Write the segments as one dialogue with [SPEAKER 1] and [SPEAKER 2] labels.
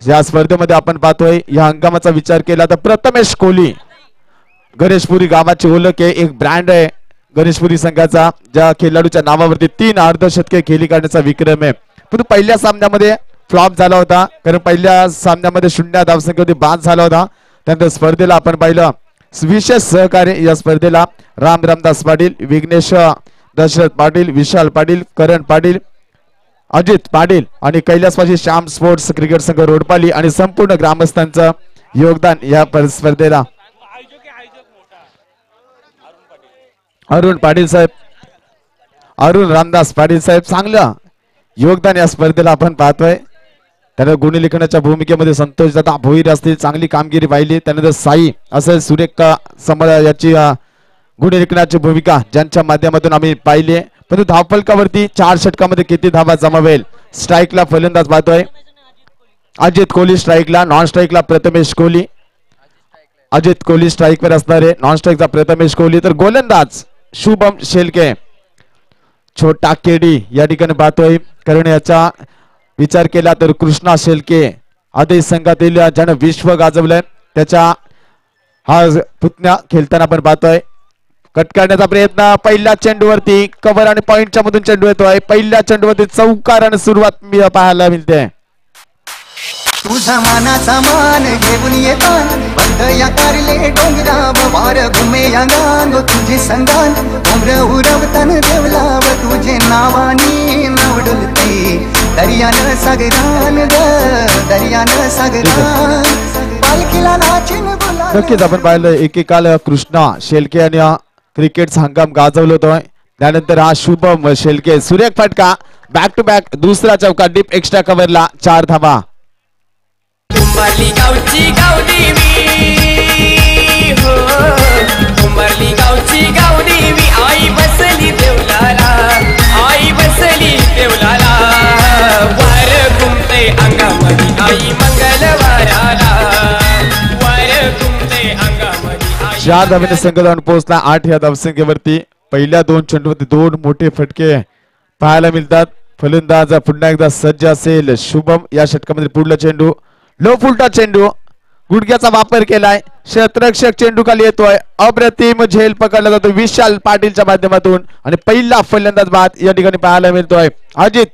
[SPEAKER 1] या स्पर्धेमध्ये आपण पाहतोय या हंगामाचा विचार केला तर प्रथमेश कोहली गणेशपुरी गावाची ओळख आहे, एक ब्रँड आहे गणेशपुरी संघाचा, ज्या खेळाडूच्या नावावरती 3 अर्धशतके खेळी काढण्याचा विक्रम आहे. पण पहिल्या सामन्यामध्ये फ्लॉप झाला होता, कारण पहिल्या सामन्यामध्ये 0 धावसंख्येमध्ये बाद झाला होता. त्यानंतर स्पर्धेला आपण पाहिलं विशेष सहकार्य या स्पर्धेला रामदास पाटील, विघ्नेश दशरथ पाटील, विशाल पाटील, करण पाटील, अजित पाटील आणि कैलासवासी श्याम स्पोर्ट्स क्रिकेट संघ रोडपाली आणि संपूर्ण ग्रामस्थांचं योगदान या स्पर्धेला. अरुण पाटील साहेब, अरुण रामदास पाटील साहेब चांगलं योगदान या स्पर्धेला आपण पाहतोय. त्यानंतर गुणलेखनाच्या भूमिकेमध्ये संतोष दादा भोईर असतील, चांगली कामगिरी पाहिली. त्यानंतर साई असेल, सुरेख याची गुणलेखनाची भूमिका ज्यांच्या माध्यमातून आम्ही पाहिली. परंतु धावफलकावरती 4 षटकामध्ये किती धावा जमावेल. स्ट्राईकला फलंदाज पाहतोय अजित कोहली, स्ट्राईकला, नॉन स्ट्राईकला प्रथमेश कोहली. अजित कोहली स्ट्राईकवर असणार आहे, नॉन स्ट्राईकचा प्रथमेश कोहली. तर गोलंदाज शुभम शेलके, छोटा केडी या ठिकाणी पाहतोय. कारण याचा विचार केला तर कृष्णा शेलके आदेश संघातील ज्यानं विश्व गाजवलंय त्याच्या हा पुतण्या खेळताना आपण पाहतोय. कट करण्याचा प्रयत्न, पहिल्या चेंडूवरती कव्हर आणि पॉइंटच्या मधून चेंडू येतोय. पहिल्या चेंडूवरती चौकार आणि सुरुवात पाहायला मिळते.
[SPEAKER 2] तुझा मानाचा मान घेऊन येतान बंद या कारले डोंगराव वार घुमे या गांग तुझे संगान उमर उरवतान देवलाव तुझे नावानी नाव डुलते दर्यान सागरान ग दर्यान सागरान पालखीला नाचिन बोला.
[SPEAKER 1] नक्कीच आपण पाहिलं एकेकाल कृष्णा शेलके यांनी क्रिकेटचा हंगाम गाजवलं होतं. त्यानंतर हा शुभम शेलके सुरेख फटका, बॅक टू बॅक दुसरा चौका, डीप एक्स्ट्रा कव्हरला 4 धावा.
[SPEAKER 3] उंबरली गावची गावदेवी हो, उंबरली गावची गावदेवी आई बसली देवलाला, आई बसली देवलाला. वार घुमते अंगामध्ये आई मंगलवाराला, वार घुमते अंगामध्ये आई.
[SPEAKER 1] 4 धावेने संघ जाऊन पोहोचला 8 या धावसंख्येवरती. पहिल्या 2 चेंडूवरती 2 मोठे फटके पाहायला मिळतात. फलंदाज पुन्हा एकदा सज्ज असेल. शुभम या षटकामध्ये पुढला चेंडू लो फुलटा चेंडू, गुडघ्याचा वापर केलाय, क्षेत्ररक्षक चेंडू खाली येतोय. अप्रतिम झेल पकडला जातो विशाल पाटीलच्या माध्यमातून आणि पहिला फलंदाज बाद या ठिकाणी पाहायला मिळतोय अजित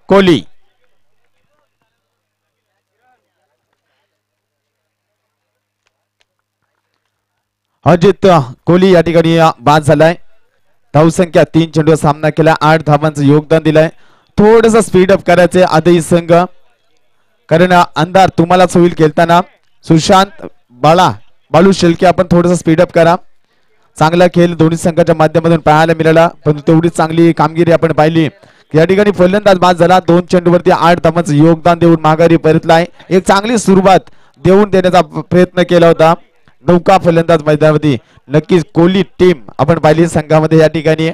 [SPEAKER 1] कोहली. अजित कोहली या ठिकाणी बाद झालाय. धावसंख्या 3 चेंडूवर सामना केला, 8 धावांचं योगदान दिलंय. थोडस स्पीडअप करायचे आदई संघ, कारण अंधार तुम्हालाच होईल खेळताना. सुशांत बालू शेलके आपण थोडस स्पीडअप करा. चांगला खेळ दोन्ही संघाच्या माध्यमातून पाहायला मिळाला, पण तेवढी चांगली कामगिरी आपण पाहिली. या ठिकाणी फलंदाज बाद झाला, 2 चेंडूवरती 8 धावांचं योगदान देऊन माघारी परतलाय. एक चांगली सुरुवात देऊन देण्याचा प्रयत्न केला होता नौका फलंदाज मैदानावरती. नक्कीच कोहली टीम आपण पाहिली संघामध्ये. या ठिकाणी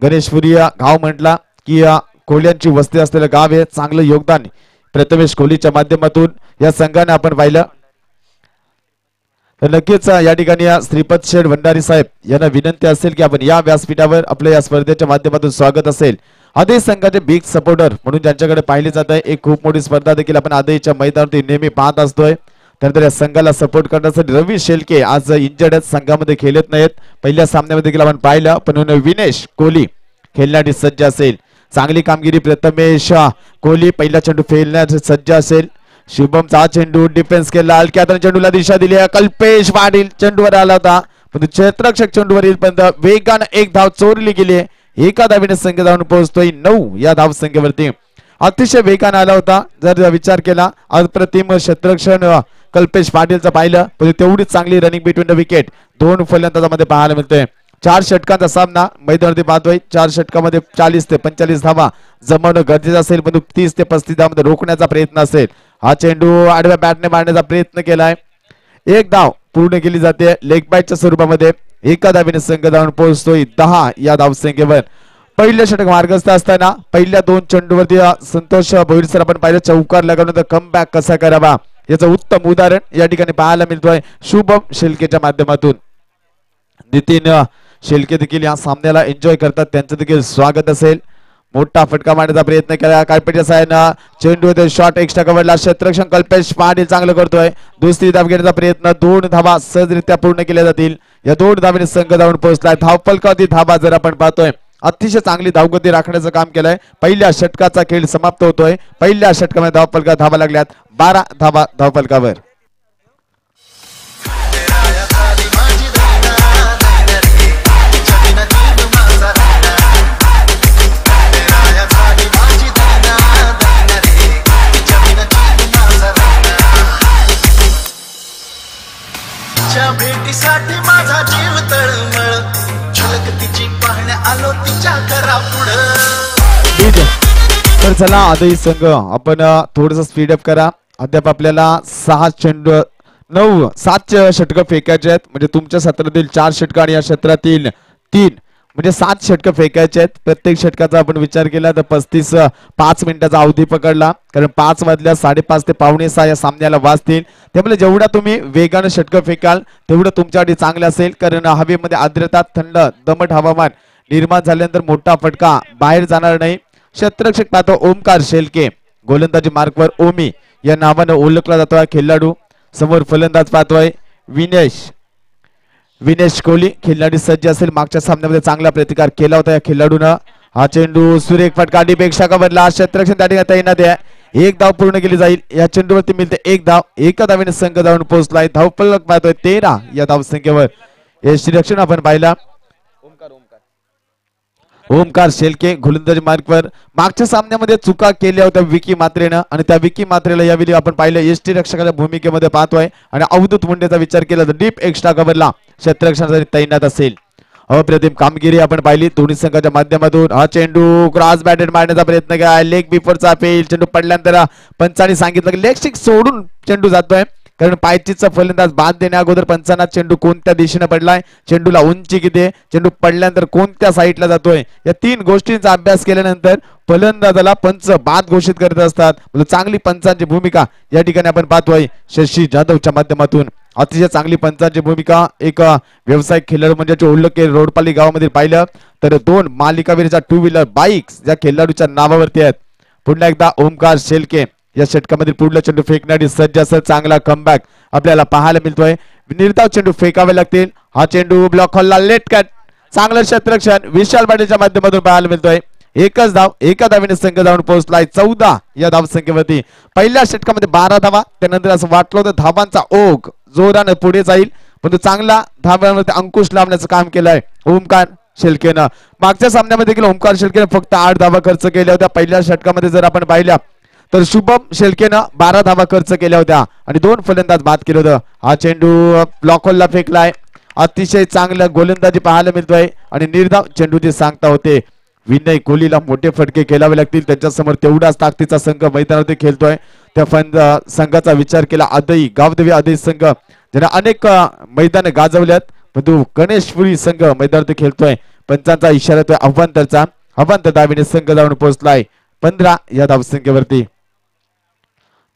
[SPEAKER 1] गणेशपुरी गाव म्हटला की कोहल्यांची वस्ती असलेलं गाव आहे. चांगलं योगदान प्रथमेश कोहलीच्या माध्यमातून या संघाने आपण पाहिलं. तर नक्कीच या ठिकाणी श्रीपत शेठ भंडारी साहेब यांना विनंती असेल की आपण या व्यासपीठावर आपल्या या स्पर्धेच्या माध्यमातून स्वागत असेल. आदेश संघाचे बिग सपोर्टर म्हणून ज्यांच्याकडे पाहिले जात आहे. एक खूप मोठी स्पर्धा देखील आपण आदेशच्या मैदानावरती नेहमी पाहत असतोय. त्यानंतर या संघाला सपोर्ट करण्यासाठी रवी शेलके आज इंजर्ड संघामध्ये खेळत नाहीत. पहिल्या सामन्यामध्ये देखील आपण पाहिलं, पण विनेश कोहली खेळण्यासाठी सज्ज असेल. चांगली कामगिरी प्रथमेश कोहली पहिला चेंडू फेलण्यासाठी सज्ज असेल. शुभमचा चेंडू डिफेन्स केला, हलक्या चेंडूला दिशा दिली. कल्पेश पाटील चेंडूवर आला होता, पण क्षेत्ररक्षक चेंडूवर येईपर्यंत वेगानं 1 धाव चोरली गेली. एका धावेने संघ जाऊन पोहोचतोय 9 या धाव संख्येवरती. अतिशय वेगानं आला होता. जर विचार केला अप्रतिम क्षेत्ररक्षण कल्पेश पाटीलचं पाहिलं, पण तेवढीच चांगली रनिंग बिटवीन द विकेट 2 फलंदाजामध्ये पाहायला मिळतोय. 4 षटकांचा सामना मैदानावरती पाहतोय. 4 षटकामध्ये 40 ते 45 धावा जमवणं गरजेचं असेल, पण 30 ते 35 धावांमध्ये रोखण्याचा प्रयत्न असेल. हा चेंडू आडव्या बॅटने मारण्याचा प्रयत्न केलाय. 1 धाव पूर्ण केली जाते लेग बाईटच्या स्वरूपामध्ये. एका धावेने संघ जाऊन पोहोचतोय 10 या धावसंख्येवर. पहिलं षटक मार्गस्थ असताना पहिल्या 2 चेंडूवरती संतोष भोईर सर आपण पाहिलं चौकार लगावून कम बॅक कसा करावा याचं उत्तम उदाहरण या ठिकाणी पाहायला मिळतोय शुभम शेलकेच्या माध्यमातून. नितीन शेलके देखील या सामन्याला एन्जॉय करतात, त्यांचं देखील स्वागत असेल. मोठा फटका मारण्याचा प्रयत्न केला काळपेटच्या साहाय्यानं चेंडू शॉट एक्स्ट्रा कव्हरला क्षेत्ररक्षण कल्पेश पाटील चांगलं करतोय दुसरी धाव घेण्याचा प्रयत्न 2 धावा सहजरित्या पूर्ण केल्या जातील या 2 धावेने संघ जाऊन पोहोचलाय धावफलकावरती धावा जर आपण पाहतोय अतिशय चांगली धावगती राखण्याचं काम केलंय पहिल्या षटकाचा खेळ समाप्त होतोय पहिल्या षटकामध्ये धावफलका धावा लागल्यात 12 धावा धावफलकावर
[SPEAKER 4] भेटीसाठी माझा जीव तळमळ झलक तिची पाहण्या आलो तिच्या घरापुढं
[SPEAKER 1] तर चला आदई संघ आपण थोडस स्पीड अप करा अद्याप आपल्याला 7 षटक फेकायचे आहेत म्हणजे तुमच्या सत्रातील 4 षटक आणि या क्षेत्रातील 3 म्हणजे 7 षटक फेकायचे आहेत प्रत्येक षटकाचा आपण विचार केला तर 5 मिनिटाचा अवधी पकडला कारण 5 वाजल्या 5:30 ते 5:45 या सामन्याला वाजतील त्यामुळे जेवढा तुम्ही वेगाने षटक फेकाल तेवढं तुमच्यासाठी चांगलं असेल कारण हवेमध्ये आर्द्रता थंड दमट हवामान निर्माण झाल्यानंतर मोठा फटका बाहेर जाणार नाही क्षेत्ररक्षक पाहतो ओमकार शेलके गोलंदाजी मार्कवर ओमी या नावानं ओळखला जातोय खेळाडू समोर फलंदाज पाहतोय विनेश कोहली खेळाडू सज्ज असेल मागच्या सामन्यामध्ये चांगला प्रतिकार केला होता या खेळाडूनं हा चेंडू सुरेख फटका डीपेक्षा कव्हरला क्षेत्ररक्षण त्या ठिकाणी तैनात आहे 1 धाव पूर्ण केली जाईल या चेंडूवरती मिळते 1 धाव एका धावेने संघ जाऊन पोहोचलाय धावफलक पाहतोय 13 या धावसंख्येवर यष्टीरक्षण आपण पाहिला ओमकार शेलके गोलंदाजी मार्कवर मागच्या सामन्यामध्ये चुका केल्या होत्या विकी मात्रेनं आणि त्या विकी मात्रेला यावेळी आपण पाहिलं यष्टी रक्षकाच्या भूमिकेमध्ये पाहतोय आणि अवधूत मुंडेचा विचार केला तर डीप एक्स्ट्रा कव्हरला क्षेत्ररक्षणासाठी तैनात असेल अप्रतिम कामगिरी आपण पाहिली दोन्ही संघाच्या माध्यमातून हा चेंडू क्रॉस बॅटेड मारण्याचा प्रयत्न केला लेग बिफोरचा फेल चेंडू पडल्यानंतर पंचांनी सांगितलं की लेग स्टिक सोडून चेंडू जातोय कारण पायचीचा फलंदाज बाद देण्या अगोदर पंचांना चेंडू कोणत्या दिशेने पडलाय चेंडूला उंची किती चेंडू पडल्यानंतर कोणत्या साईडला जातोय या 3 गोष्टींचा अभ्यास केल्यानंतर फलंदाजाला पंच बाद घोषित करत असतात चांगली पंचांची भूमिका या ठिकाणी आपण पाहतोय शशी जाधवच्या माध्यमातून अतिशय चांगली पंचांची भूमिका एक व्यावसायिक खेळाडू म्हणजे ओळख रोडपाली गावामध्ये पाहिलं तर 2 मालिकावीरच्या 2 व्हीलर बाईक्स या खेळाडूच्या नावावरती आहेत पुन्हा एकदा ओमकार शेलके या षटकामध्ये पुढला चेंडू फेकण्यासाठी सज्ज असेल चांगला कमबॅक आपल्याला पाहायला मिळतोय निर्धाव चेंडू फेकावे लागतील हा चेंडू ब्लॉक हॉलला लेट कट चांगलं क्षेत्ररक्षण विशाल पाटीलच्या माध्यमातून पाहायला मिळतोय एकच धाव एका धावेने संघ जाऊन पोहोचलाय 14 या धावसंख्येवरती पहिल्या षटकामध्ये 12 धावा त्यानंतर असं वाटलं होतं धावांचा ओघ जोराने पुढे जाईल पण चांगला धावांवरती अंकुश लावण्याचं काम केलंय ओमकार शेलकेनं मागच्या सामन्यामध्ये देखील ओमकार शेलकेनं फक्त 8 धावा खर्च केल्या होत्या पहिल्या षटकामध्ये जर आपण पाहिल्या तर शुभम शेलकेनं 12 धावा खर्च केल्या होत्या आणि 2 फलंदाज बाद केलं होतं हा चेंडू ब्लॉक होलला फेकलाय अतिशय चांगलं गोलंदाजी पाहायला मिळतोय आणि निर्धाव चेंडूची सांगता होते विनय कोहलीला मोठे फटके खेळावे लागतील त्यांच्या समोर तेवढाच ताकदीचा संघ मैदानावरती खेळतोय त्या संघाचा विचार केला आदई गावदेवी आदई संघ ज्याने अनेक मैदाने गाजवल्यात परंतु गणेशपुरी संघ मैदानावरती खेळतोय पंचांचा इशारा येतोय अव्हांतर दाबीने संघ जाऊन पोहोचलाय 15 या धावसंख्येवरती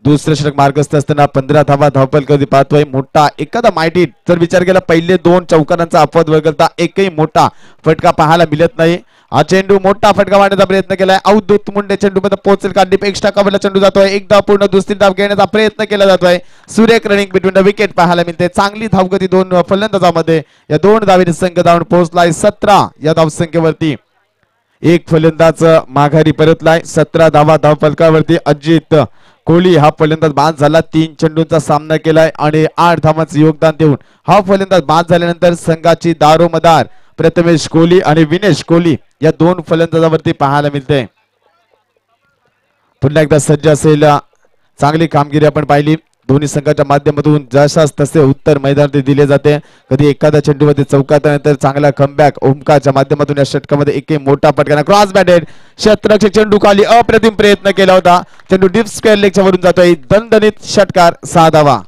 [SPEAKER 1] दुसरे षटक मार्गस्थ असताना 15 धावा धावफलक कधी पाहतोय मोठा एखादा माहिती जर विचार केला पहिले 2 चौकारांचा अपवाद वगळता एकही मोठा फटका पाहायला मिळत नाही हा चेंडू मोठा फटका मारण्याचा प्रयत्न केलाय अवधूत मुंडे चेंडू मध्ये पोहोचेल का डीप एक्स्ट्रा कव्हरला चेंडू जातोय 1 धाव पूर्ण दुसरी धाव घेण्याचा प्रयत्न केला जातोय सुरेख रनिंग बिटवीन द विकेट पाहायला मिळते चांगली धावगती 2 फलंदाजांमध्ये या 2 धावेने संघ धावून पोहोचलाय 17 या धावसंख्येवरती एक फलंदाज माघारी परतलाय 17 धावा धावफलकावरती अजित कोहली हा फलंदाज बाद झाला 3 चेंडूंचा सामना केलाय आणि 8 धावांचे योगदान देऊन हा फलंदाज बाद झाल्यानंतर संघाची दारोमदार प्रथमेश कोहली आणि विनेश कोहली या 2 फलंदाजावरती पाहायला मिळते पुन्हा एकदा सज्ज असेल चांगली कामगिरी आपण पाहिली दोन्ही संघाच्या माध्यमातून जशास तसे उत्तर मैदानात दिले जाते कधी एखाद्या चेंडूमध्ये चौकात नंतर चांगला कमबॅक ओमकारच्या माध्यमातून या षटकामध्ये एक मोठा फटका क्रॉस बॅटेड क्षेत्ररक्षक चेंडू खाली अप्रतिम प्रयत्न केला होता चेंडू डीप स्क्वेअर लेगच्या वरून जातोय दणदणीत षटकार 6 धावा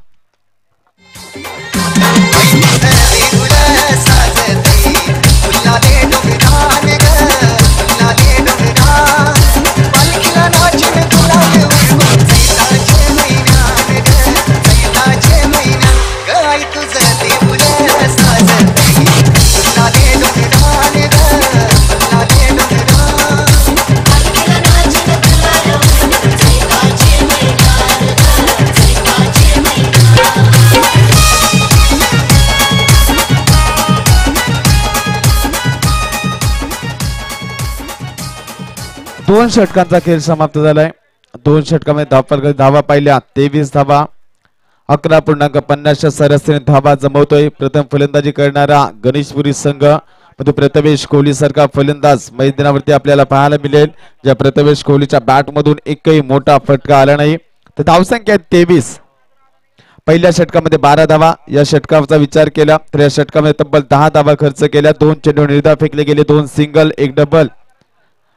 [SPEAKER 1] 2 षटकांचा खेळ समाप्त झालाय. 2 षटकामध्ये धावा पाहिल्या 23 धावा. 11.50 सरासरी धावा जमवतोय. प्रथम फलंदाजी करणारा गणेशपुरी संघ परंतु प्रथमेश कोहली सारखा फलंदाज मैदानावरती आपल्याला पाहायला मिळेल. ज्या प्रथमेश कोहलीच्या बॅट मधून एकही मोठा फटका आला नाही. तर धावसंख्या 23. पहिल्या षटकामध्ये 12 धावा. या षटकाचा विचार केला तर या षटकामध्ये तब्बल 10 धावा खर्च केल्या. 2 चेंडू निर्धाव फेकले गेले. 2 सिंगल 1 डबल.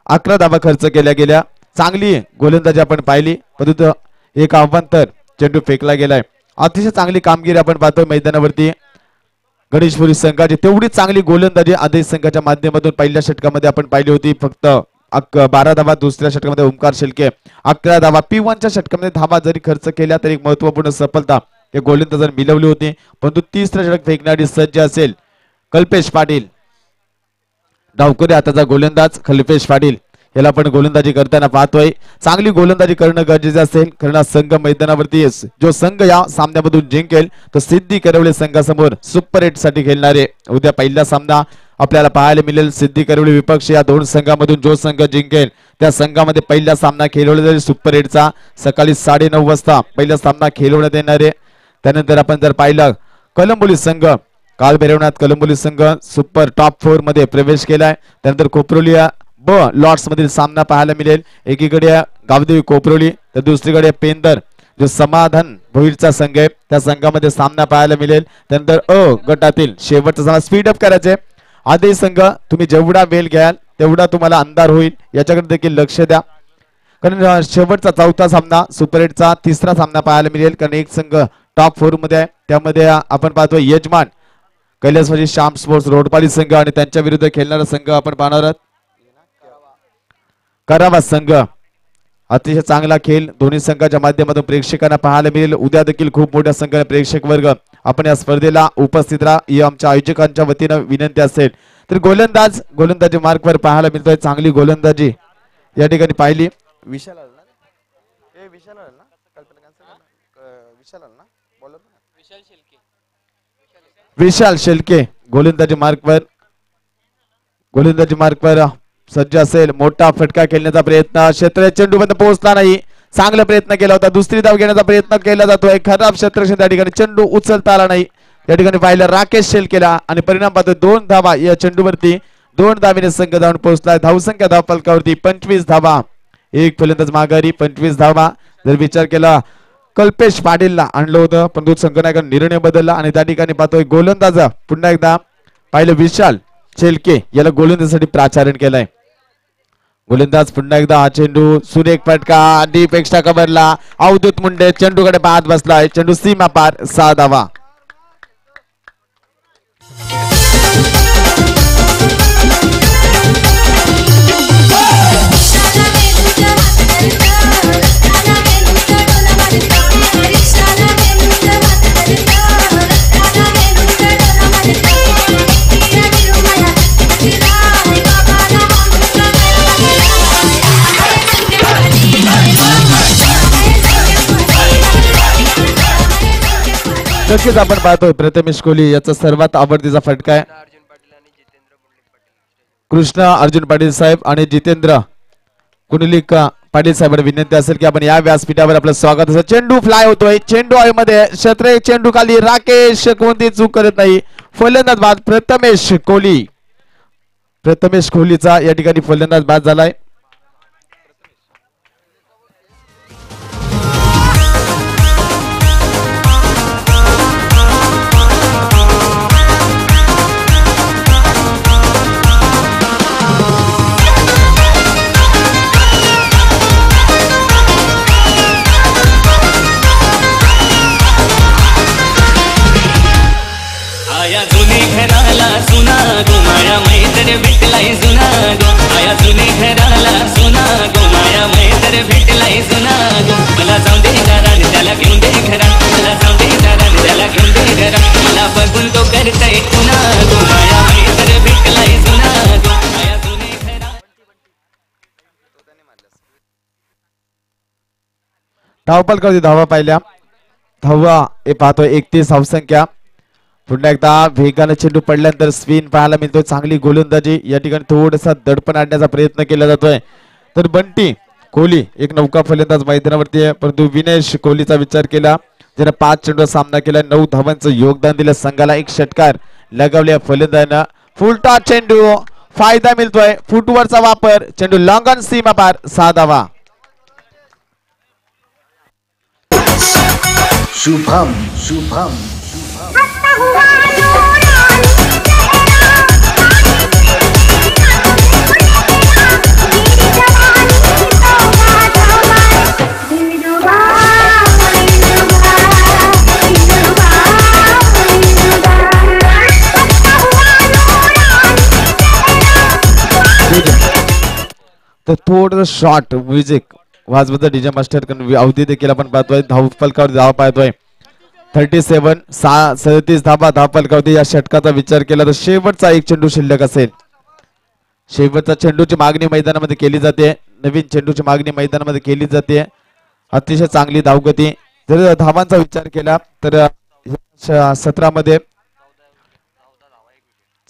[SPEAKER 1] 11 धावा खर्च केल्या गेल्या. चांगली गोलंदाजी आपण पाहिली परंतु एक अवांतर चेंडू फेकला गेलाय. अतिशय चांगली कामगिरी आपण पाहतोय मैदानावरती गणेशपुरी संघाची. तेवढी चांगली गोलंदाजी आदेश संघाच्या माध्यमातून पहिल्या षटकामध्ये आपण पाहिली होती. फक्त 12 धावा. दुसऱ्या षटकामध्ये ओमकार शेळके 11 धावा. P1च्या षटकामध्ये धावा जरी खर्च केल्या तरी एक महत्वपूर्ण सफलता या गोलंदाजांनी मिळवली होती. परंतु तिसरं षटक फेकण्यासाठी सज्ज असेल कल्पेश पाटील. डावखुरी हाताचा गोलंदाज कल्पेश पाटील याला आपण गोलंदाजी करताना पाहतोय. चांगली गोलंदाजी करणं गरजेचं असेल कारण संघ मैदानावरती जो संघ या सामन्यामधून जिंकेल तो सिद्धी करवले संघासमोर सुपर 8 साठी खेळणारे. उद्या पहिला सामना आपल्याला पाहायला मिळेल. सिद्धी करवले विपक्ष या 2 संघामधून जो संघ जिंकेल त्या संघामध्ये पहिला सामना खेळवला जाईल सुपर 8चा. सकाळी 9:30 वाजता पहिला सामना खेळवण्यात येणार आहे. त्यानंतर आपण जर पाहिलं कलंबोली संघ काल भैरवनाथ कलंबोली संघ सुपर टॉप 4 मध्ये प्रवेश केलाय. त्यानंतर कोपरोलिया ब लॉर्ड्स मधील सामना पाहायला मिळेल. एकीकडे गावदेवी कोपरोली तर दुसरीकडे पेंदर जो समाधान भोईरचा संघ आहे त्या संघामध्ये सामना पाहायला मिळेल. त्यानंतर अ गटातील शेवटचा सामना स्पीड अप करायचे. आदेश संघ तुम्ही जेवढा वेळ घ्याल तेवढा तुम्हाला अंधार होईल याच्याकडे देखील लक्ष द्या कारण शेवटचा 4था सामना सुपर 8चा 3रा सामना पाहायला मिळेल. कारण एक संघ टॉप 4 मध्ये आहे. त्यामध्ये आपण पाहतो यजमान कैलासवासी श्याम स्पोर्ट्स रोडपाली संघ आणि त्यांच्या विरुद्ध खेळणारा संघ आपण पाहणार आहोत करावा संघ. अतिशय चांगला खेळ दोन्ही संघाच्या माध्यमातून प्रेक्षकांना पाहायला मिळेल. उद्या देखील खूप मोठ्या संख्येने प्रेक्षक वर्ग आपण या स्पर्धेला उपस्थित राहा ही आमच्या आयोजकांच्या वतीनं विनंती असेल. तर गोलंदाजी मार्कवर पाहायला मिळतोय. चांगली गोलंदाजी या ठिकाणी पाहिली. विशाल शेळके गोलंदाजी मार्कवर सज्ज असेल. मोठा फटका खेळण्याचा प्रयत्न क्षेत्र चेंडू बंद पोहोचला नाही. चांगला प्रयत्न केला होता. दुसरी धाव घेण्याचा प्रयत्न केला जातोय. खराब क्षेत्ररक्षण त्या ठिकाणी चेंडू उचलता आला नाही. या ठिकाणी पाहिलं राकेश शेळकेला आणि परिणाम पाहतोय 2 धावा या चेंडूवरती. 2 धावेने संघ जाऊन पोहोचलाय. धावसंख्या धावफलकावरती 25 धावा. एक फलंदाज माघारी 25 धावा. जर विचार केला कल्पेश पाटीलला आणलं होतं परंतु संघनायकाने निर्णय बदलला आणि त्या ठिकाणी पाहतोय गोलंदाज पुन्हा एकदा पाहिलं विशाल शेळके याला गोलंदाजीसाठी प्राचारण केलंय. गोलंदाज पुन्हा एकदा हा चेंडू सुरेख फटका डीप एक्स्ट्रा कव्हरला अवधूत मुंडे चेंडूकडे पाहत बसलाय. चेंडू सीमा पार 6 धावा. नक्कीच आपण पाहतोय प्रथमेश कोहली याचा सर्वात आवडतीचा फटका आहे. कृष्ण अर्जुन पाटील साहेब आणि जितेंद्र कुंडलिक पाटील साहेबांना विनंती असेल की आपण या व्यासपीठावर आपलं स्वागत असेल. चेंडू फ्लाय होतोय. चेंडू आहे मध्ये क्षेत्र चेंडू खाली राकेश कोणती चूक करत नाही. फलंदाज बाद प्रथमेश कोहलीचा या ठिकाणी फलंदाज बाद झालाय.
[SPEAKER 3] आया जुने घराला सुना गो माया मैत्र भेटलाय जुना गो. आया जुने घराला सुना गो माया मैत्र भेटलाय जुना गो. मला जाऊन दे घरान त्याला घेऊन दे घरा. मला जाऊन दे घरान त्याला घेऊन दे घरा. मला बघून तो करताय पुन्हा गो माया मैत्र भेटलाय जुना गो. आया जुने घरा
[SPEAKER 1] धावपलकावरती धावा पाहिल्या. धावा हे पाहतोय 31 धावसंख्या. पुन्हा एकदा वेगाने चेंडू पडल्यानंतर स्पिन पाहायला मिळतोय. चांगली गोलंदाजी या ठिकाणी थोडासा दडपण आणण्याचा प्रयत्न केला जातोय. तर बंटी कोहली एक नौका फलंदाज मैदानावरती आहे, परंतु विनेश कोहलीचा विचार केला ज्याने 5 चेंडू सामना केला, 9 धावांचं योगदान दिलं संघाला, एक षटकार लगावल्या फलंदाजांना. फुलटा चेंडू, फायदा मिळतोय, फुटवरचा वापर, चेंडू लॉंग ऑन सीमा पार, 6 धावा.
[SPEAKER 2] शुभम शुभम
[SPEAKER 1] तर थोडं शॉर्ट म्युझिक वाजवत डीजे मास्टर अवधी देखील आपण पाहतोय. धाव फलकावर धाव पाहतोय 37 धावा धाव फलकावरती. या षटकाचा विचार केला तर शेवटचा एक चेंडू शिल्लक असेल. शेवटचा चेंडूची मागणी मैदानामध्ये केली जाते, नवीन चेंडूची मागणी मैदानामध्ये केली जाते. अतिशय चांगली धावगती. जर धावांचा विचार केला तर 17 मध्ये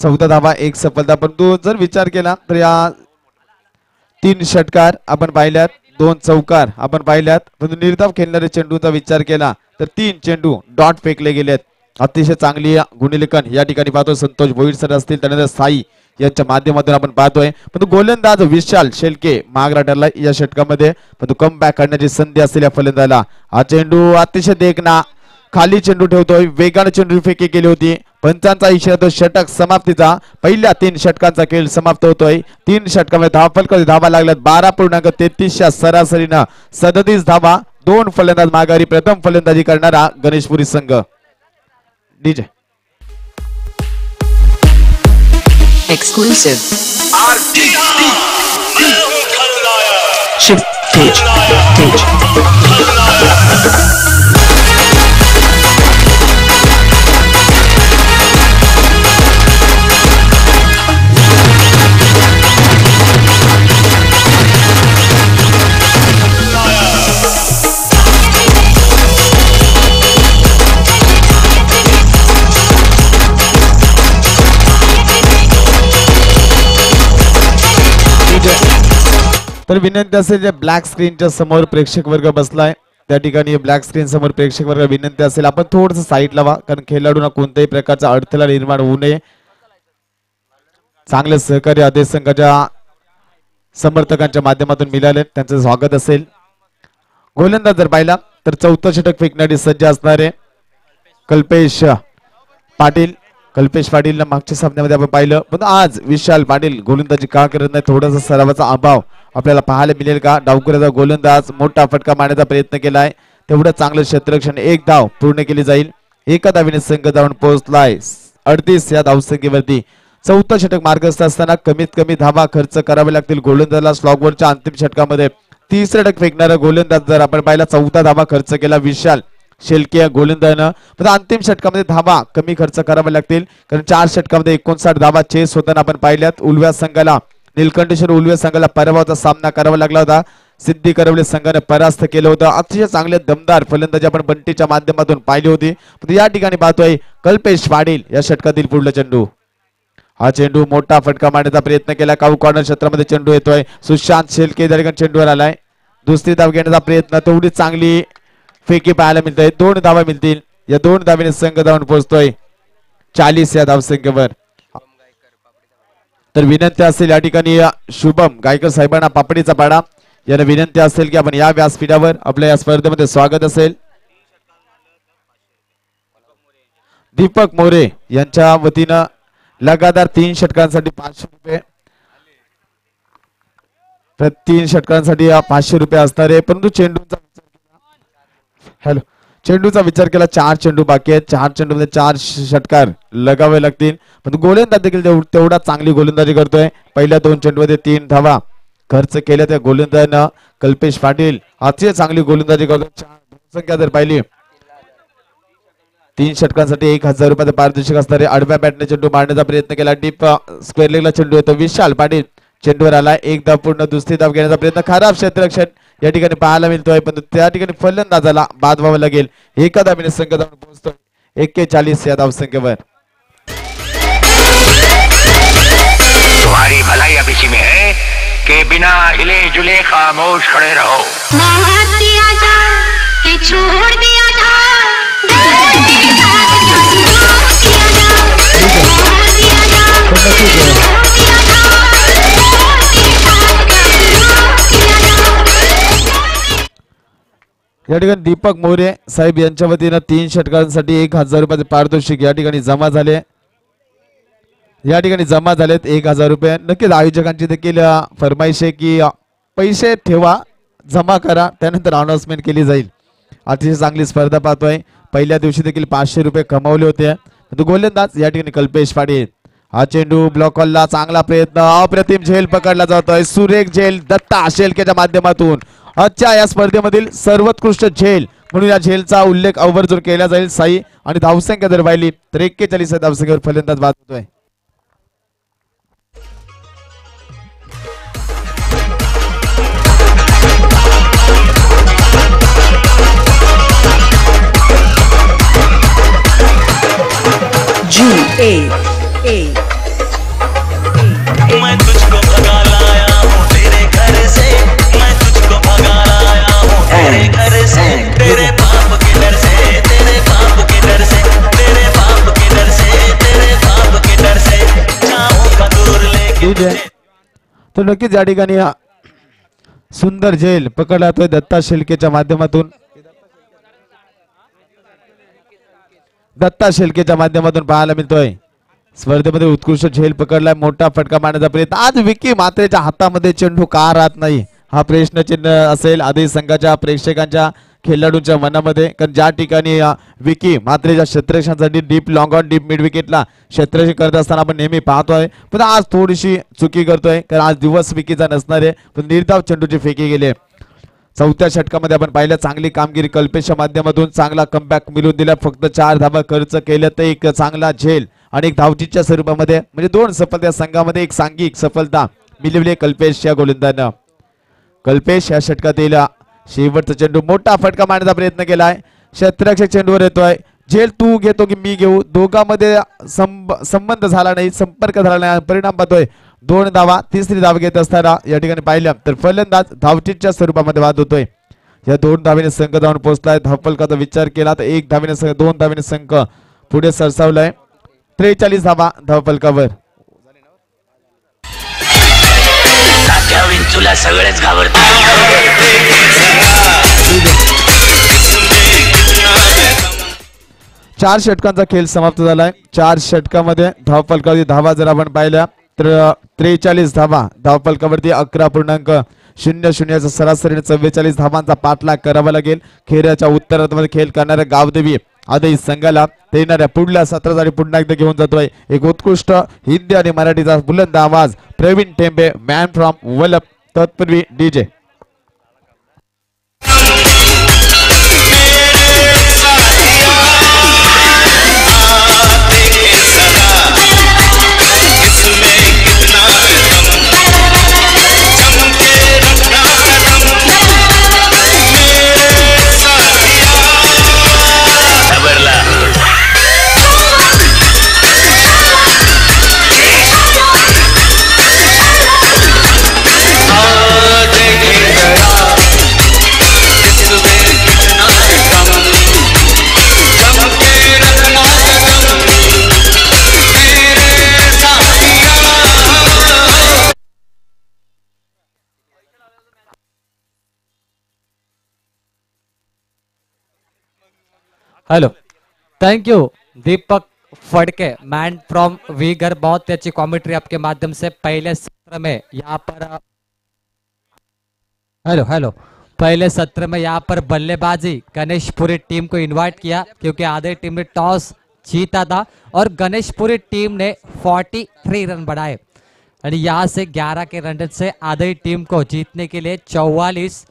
[SPEAKER 1] 14 धावा, 1 सफलता. परंतु जर विचार केला तर या 3 षटकार आपण पाहिल्यात, 2 चौकार आपण पाहिल्यात, परंतु निर्धाव खेळणारे चेंडूचा विचार केला तर 3 चेंडू डॉट फेकले गेलेत. अतिशय चांगली गुणलेखन या ठिकाणी पाहतोय. संतोष भोईर सर असतील, त्यानंतर साई यांच्या माध्यमातून आपण पाहतोय. परंतु गोलंदाज विशाल शेळके माघार ठरला या षटकामध्ये, परंतु कम बॅक करण्याची संधी असलेल्या फलंदाजाला. हा चेंडू अतिशय देखना खाली चेंडू ठेवतोय, वेगाने चेंडू फेकी केली होती. पंचांचा इशारा तो षटक समाप्तीचा. पहिल्या 3 षटकांचा खेळ समाप्त होतोय. 3 षटकामध्ये धाव फलकावर धावा लागल्यात 12.33 सरासरीनं 37 धावा. 2 फलंदाज माघारी. प्रथम फलंदाजी करणारा गणेशपुरी संघ. DJ
[SPEAKER 5] Exclusive. Shift Page.
[SPEAKER 1] तर विनंती असेल जे ब्लॅक स्क्रीनच्या समोर प्रेक्षक वर्ग बसलाय त्या ठिकाणी ब्लॅक स्क्रीन समोर प्रेक्षक वर्ग विनंती असेल आपण थोडंसं साईडला व्हा, कारण खेळाडूंना कोणत्याही प्रकारचा अडथळा निर्माण होऊ नये. चांगले सहकार्य आदेश संघाच्या समर्थकांच्या माध्यमातून मिळाले, त्यांचं स्वागत असेल. गोलंदाज जर पाहिला तर 4थं षटक फेकण्यासाठी सज्ज असणारे कल्पेश पाटील. कल्पेश पाटीलला मागच्या सामन्यामध्ये आपण पाहिलं, पण आज विशाल पाटील गोलंदाजी का करत नाही, थोडासा सरावाचा अभाव आपल्याला पाहायला मिळेल का. डावखुऱ्याचा गोलंदाज मोठा फटका मारण्याचा प्रयत्न केलाय, तेवढं चांगलं क्षेत्ररक्षण. 1 धाव पूर्ण केली जाईल. एका धावेने संघ जाऊन पोहोचलाय 38 या धावसंख्येवरती. 4थं षटक मार्गस्थ असताना कमीत कमी धावा खर्च करावे लागतील गोलंदाजाला. स्लॉगवरच्या अंतिम षटकामध्ये 30 षटक फेकणारा गोलंदाज जर आपण पाहिला 14 धावा खर्च केला विशाल शेळके गोलंदाजानं. पण अंतिम षटकामध्ये धावा कमी खर्च करावे लागतील, कारण 4 षटकामध्ये 59 धावा चेस होताना आपण पाहिल्यात. उलव्या संघाला निलकंठेश्वर उलव्या संघाला पराभवाचा सामना करावा लागला होता. सिद्धी करवले संघाने परास्त केलं होतं. अतिशय चांगले दमदार फलंदाजी आपण बंटीच्या माध्यमातून पाहिली होती. पण या ठिकाणी पाहतोय कल्पेश पाटील या षटकातील पुढला चेंडू. हा चेंडू मोठा फटका मारण्याचा प्रयत्न केला. काऊ कॉर्नर क्षेत्रामध्ये चेंडू येतोय. सुशांत शेळके त्या ठिकाणी चेंडूवर आलाय. दुसरी धाव घेण्याचा प्रयत्न, तेवढी चांगली फेकी पाहायला मिळते. 2 धावा मिळतील. या 2 धावेने संघ जाऊन पोहोचतोय 40 या धावसंख्येवर. तर विनंती असेल या ठिकाणी शुभम गायकर साहेबांना पापडीचा पाडा यांना विनंती असेल की आपण या व्यासपीठावर आपल्या या स्पर्धेमध्ये स्वागत असेल. दीपक मोरे यांच्या वतीनं लगातार 3 षटकांसाठी 500 रुपये, 3 षटकांसाठी 500 रुपये असणार आहे. परंतु चेंडूचा विचार केला 4 चेंडू बाकी आहेत. 4 चेंडूमध्ये 4 षटकार लगावे लागतील. पण गोलंदाज देखील तेवढा चांगली गोलंदाजी करतोय. पहिल्या 2 चेंडूमध्ये 3 धावा खर्च केल्या त्या गोलंदाजानं. कल्पेश पाटील अतिशय चांगली गोलंदाजी करतोय. संख्या जर पाहिली 3 षटकांसाठी 1000 रुपये पारितोषिक असणारे. आडव्या बॅटने चेंडू मारण्याचा प्रयत्न केला. डीप स्क्वेअर लेगला चेंडू येतो. विशाल पाटील चेंडूवर आला. 1 धाव पूर्ण. दुसरी धाव घेण्याचा प्रयत्न. खराब क्षेत्ररक्षण या ठिकाणी पाहायला मिळतोय, पण त्या ठिकाणी फलंदाजाला बाद व्हावं लागेल. एका धावेने संघ जाऊन पोहोचतोय 41 या धावसंख्येवर.
[SPEAKER 6] तुम्हारी भलाई अब इसी में है
[SPEAKER 5] के बिना हिले जुले खामोश खड़े रहो।
[SPEAKER 6] मार दिया जा कि छोड़ दिया जा, मार दिया जा, मार दिया जा, छोड़ दिया जा।
[SPEAKER 1] या ठिकाणी दीपक मोरे साहेब यांच्या वतीनं 3 षटकांसाठी 1000 रुपयाचे पारितोषिक या ठिकाणी जमा झाले. या ठिकाणी जमा झालेत 1000 रुपये. नक्कीच आयोजकांची देखील फरमाईश आहे की पैसे ठेवा, जमा करा, त्यानंतर अनाउन्समेंट केली जाईल. अतिशय चांगली स्पर्धा पाहतोय. पहिल्या दिवशी देखील 500 रुपये कमावले होते. गोलंदाज या ठिकाणी कल्पेश पाटील. हा चेंडू ब्लॉक हॉलला चांगला प्रयत्न, अप्रतिम झेल पकडला जातोय. सुरेख झेल दत्ता शेलकेच्या माध्यमातून आजच्या या स्पर्धेमधील सर्वोत्कृष्ट झेल म्हणून या झेलचा उल्लेख आवर्जून केला जाईल. साई आणि धावसंख्या जर पाहिली तर 41 धावसंख्येवर फलंदाज बाद होतोय.
[SPEAKER 3] मैं तुझको भगा लाया हूँ तेरे घर से, मैं तुझको भगा लाया हूँ तेरे घर से, तेरे बाप के डर से, तेरे बाप के डर से, तेरे बाप के डर से, तेरे बाप के डर से जाऊंगा दूर लेके.
[SPEAKER 1] तर नक्कीच या ठिकाणी हा सुंदर झेल पकडला जातोय दत्ता शेलकेच्या माध्यमातून. दत्ता शेलकेच्या माध्यमातून पाहायला मिळतोय. स्पर्धेमध्ये उत्कृष्ट झेल पकडलाय, मोठा फटका मारण्याचा प्रयत्न. आज विकी मात्रेच्या हातामध्ये चेंडू का राहत नाही हा प्रश्नचिन्ह असेल आधी संघाच्या प्रेक्षकांच्या खेळाडूंच्या मनामध्ये. कारण ज्या ठिकाणी विकी मात्रेच्या क्षेत्ररक्षणासाठी deep long on deep mid विकेटला क्षेत्ररक्षण करत असताना आपण नेहमी पाहतोय, पण आज थोडीशी चुकी करतोय. कारण आज दिवस विकीचा नसणार आहे, पण निर्धाव चेंडूची फेकी गेली. चौथ्या षटकामध्ये आपण पाहिलं चांगली कामगिरी कल्पेशच्या माध्यमातून चांगला कमबॅक मिळवून दिला. फक्त 4 धावा खर्च केल्या तर एक चांगला झेल आणि एक धावचीच्या स्वरूपामध्ये म्हणजे 2 सफलता संघामध्ये एक सांघिक सफलता मिळवली कल्पेश या गोलंदाजानं. कल्पेश या षटकातील शेवटचा चेंडू मोठा फटका मारण्याचा प्रयत्न केलाय. क्षेत्ररक्षक चेंडूवर येतोय. झेल तू घेतो की मी घेऊ, दोघांमध्ये संबंध झाला नाही, संपर्क झाला नाही. परिणाम पाहतोय 2 धावा. तिसरी धाव घेत असताना या ठिकाणी पाहिलं तर फलंदाज धावचीच्या स्वरूपामध्ये बाद होतोय. या 2 धावेने संघ जाऊन पोहोचलाय. धावफलकाचा विचार केला तर 1 धावेने संघ 2 धावेने संघ पुढे सरसावलाय. 43 धावा धावफलकावर.
[SPEAKER 5] विंचूला सगळेच घाबरतात.
[SPEAKER 1] 4 षटकांचा खेळ समाप्त झालाय. 4 षटकामध्ये धावफलकावरती धावा जर आपण पाहिल्या तर 43 धावा धावफलकावरती 11.00 सरासरीने 44 धावांचा पाठलाग करावा लागेल. खेळाच्या उत्तरार्धामध्ये खेळ करणाऱ्या गावदेवी आदई संघाला येणाऱ्या पुढल्या सत्रासाठी पुन्हा एकदा घेऊन जातोय. एक उत्कृष्ट हिंदी आणि मराठीचा बुलंद आवाज प्रवीण टेंबे मॅन फ्रॉम वलप. तत्पूर्वी DJ
[SPEAKER 7] hello thank you Deepak Phadke man from Uyghur, बहुत ही अच्छी कॉमेंट्री आपके माध्यम से। पहले सत्र में यहाँ पर पहले सत्र में यहाँ पर बल्लेबाजी गणेशपुरी टीम को इनवाइट किया क्योंकि आधे टीम ने टॉस जीता था और गणेशपुरी टीम ने 43 रन बनाए और यहाँ से 11 के रन से आधे टीम को जीतने के लिए 44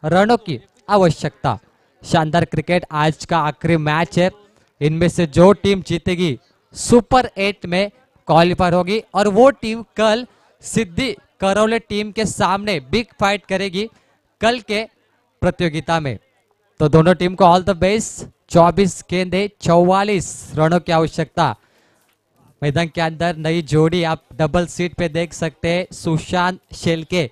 [SPEAKER 7] रनों की आवश्यकता। शानदार क्रिकेट, आज का आखिरी मैच है। इनमें से जो टीम जीतेगी सुपर 8 में क्वालिफाई होगी और वो टीम कल सिद्धि करौले टीम के सामने बिग फाइट करेगी कल के प्रतियोगिता में। तो दोनों टीम को ऑल द बेस्ट। 24 गेंदे 44 रनों की आवश्यकता। मैदान के अंदर नई जोड़ी आप डबल सीट पे देख सकते हैं, सुशांत शेलके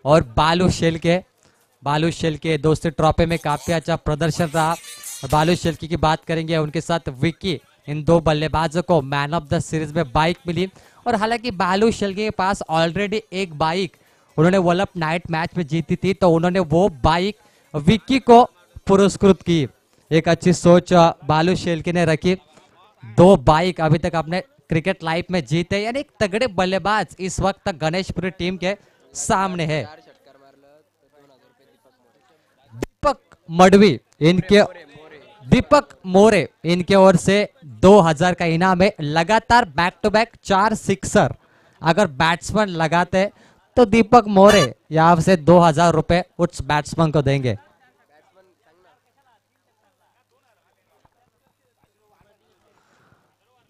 [SPEAKER 7] और बालू शेल्के दोस्ती ट्रॉफी में काफी अच्छा प्रदर्शन रहा। और बालू शेल्के की बात करेंगे, उनके साथ विक्की, इन दो बल्लेबाजों को मैन ऑफ द सीरीज में बाइक मिली। और हालांकि बालू शेल्के के पास ऑलरेडी एक बाइक उन्होंने वर्ल्ड कप नाइट मैच में जीती थी, तो उन्होंने वो बाइक विक्की को पुरस्कृत की। एक अच्छी सोच बालू शेल्के ने रखी। 2 बाइक अभी तक अपने क्रिकेट लाइफ में जीते, यानी एक तगड़े बल्लेबाज इस वक्त तक गणेशपुरी टीम के सामने है। दीपक मोरे इनके ओर से 2000 का इनाम है। लगातार बैक टू बैक 4 सिक्सर अगर बैट्समैन लगाते तो दीपक मोरे यहां से 2000 रुपए उस बैट्समैन को देंगे।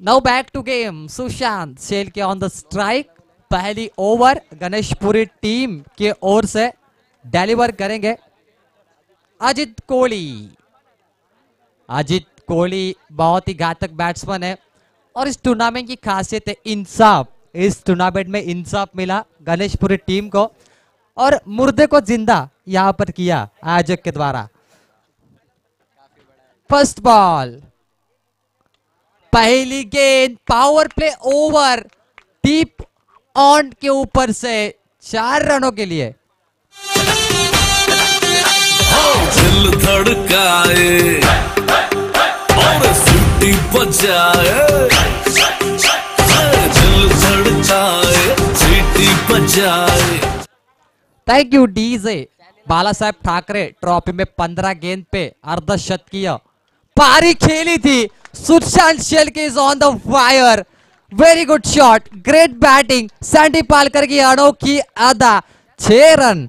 [SPEAKER 7] Now back to game. Sushant Shelke on the strike. पहली ओवर गणेशपुरी टीम के ओर से डिलीवर करेंगे अजित कोहली बहुत ही घातक बैट्समैन है और इस टूर्नामेंट की खासियत है इंसाफ। इस टूर्नामेंट में इंसाफ मिला गणेशपुरी टीम को और मुर्दे को जिंदा यहां पर किया आयोजक के द्वारा। फर्स्ट बॉल, पहली गेंद, power play over, deep on के ऊपर से 4 रनों के लिए।
[SPEAKER 8] दिल धड़काए और सीटी बजाए, दिल धड़काए सीटी बजाए।
[SPEAKER 7] Thank you DJ. Bala Saheb Thackeray trophy में 15 गेंद पे अर्धशतकीय पारी खेली थी। Sushant Shelke is on the fire. Very good shot, great batting. Sandy Palkar की अनोखी अदा, 6 run.